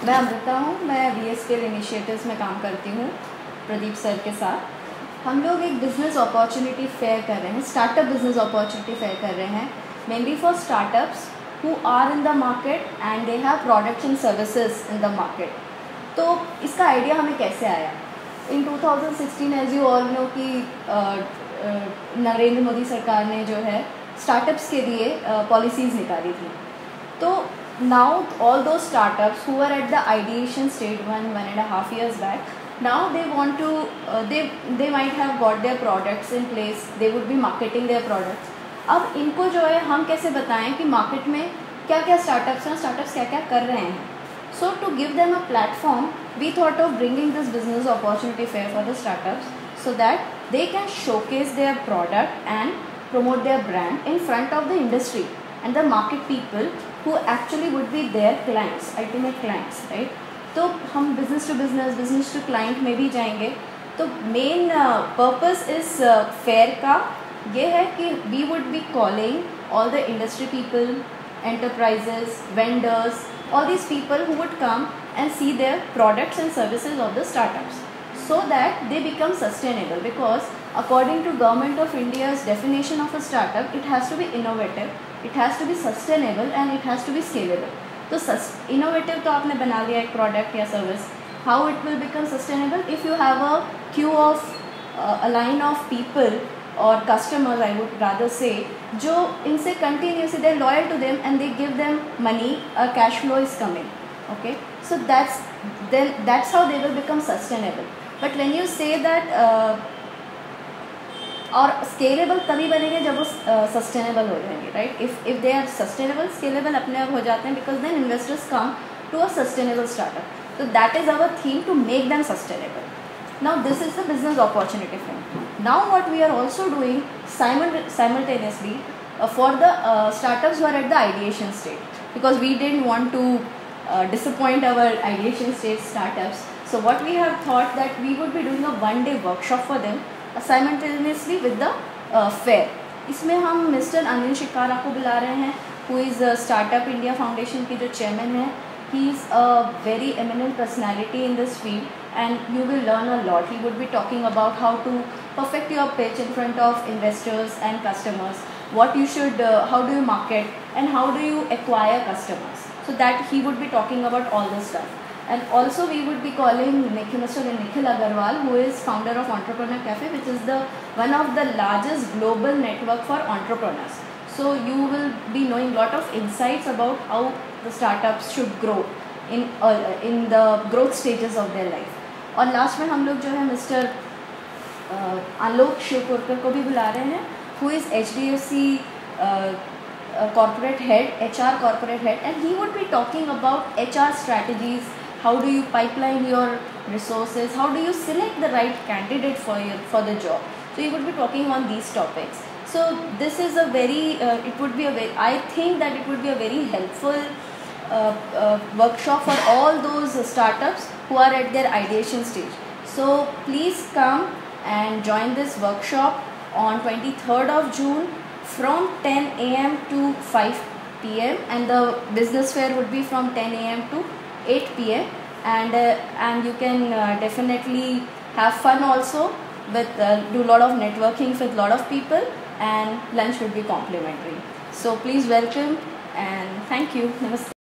मैं अमृता हूँ। मैं VSPL इनिशिएटिव्स में काम करती हूँ प्रदीप सर के साथ। हम लोग एक बिज़नेस अपॉर्चुनिटी फेयर कर रहे हैं, स्टार्टअप बिज़नेस अपॉर्चुनिटी फेयर कर रहे हैं, mainly for startups who are in the market and they have products and services in the market. तो इसका आइडिया हमें कैसे आया? In 2016 as you all know कि नरेंद्र मोदी सरकार ने जो है स्टार्टअप्स के लिए पॉलिसीज़ निकाली थी। तो now all those startups who were at the ideation stage 1.5 years back, now they want to they might have got their products in place, they would be marketing their products. अब इनको जो है हम कैसे बताएं कि मार्केट में क्या क्या स्टार्टअप्स हैं, स्टार्टअप्स क्या क्या कर रहे हैं. So to give them a platform, we thought of bringing this business opportunity fair for the startups so that they can showcase their product and promote their brand in front of the industry and the market people who actually would be their clients, ultimate clients, right? तो हम business to client में भी जाएंगे. तो main purpose इस fair का ये है कि we would be calling all the industry people, enterprises, vendors, all these people who would come and see their products and services of the startups so that they become sustainable, because according to Government of India's definition of a startup, it has to be innovative, it has to be sustainable and it has to be scalable. तो innovative तो आपने बना लिया एक product या service. How it will become sustainable? If you have a queue of a line of people or customers, I would rather say, जो इनसे continuously they're loyal to them and they give them money, a cash flow is coming. Okay, so that's how they will become sustainable. But when you say that और scalable तभी बनेंगे जब वो sustainable हो जाएंगे, right? If they are sustainable, scalable अपने आप हो जाते हैं, because then investors come to a sustainable startup. तो that is our theme, to make them sustainable. Now this is the business opportunity for. Now what we are also doing simultaneously for the startups who are at the ideation stage, because we didn't want to disappoint our ideation stage startups. So what we have thought that we would be doing a one-day workshop for them simultaneously with the fair. इसमें हम mister Anil Shikara को बुला रहे हैं, who is startup India foundation के जो chairman हैं. He is a very eminent personality in this field and you will learn a lot. He would be talking about how to perfect your pitch in front of investors and customers, what you should, how do you market and how do you acquire customers. So that he would be talking about all this stuff. And also we would be calling Mr. Nikhil Agarwal, who is founder of Entrepreneur Cafe, which is one of the largest global network for entrepreneurs. So you will be knowing lot of insights about how the startups should grow in the growth stages of their life. और last में हम लोग जो है mister आलोक शिवपुरकर को भी बुला रहे हैं, who is HDFC corporate head, HR corporate head, and he would be talking about HR strategies. How do you pipeline your resources? How do you select the right candidate for the job? So he would be talking on these topics. So this is a very I think that it would be a very helpful workshop for all those startups who are at their ideation stage. So please come and join this workshop on 23rd of June from 10 a.m. to 5 p.m. and the business fair would be from 10 a.m. to 8 p.m. and you can definitely have fun also with do a lot of networking with a lot of people, and lunch would be complimentary. So please welcome and thank you. Namaste.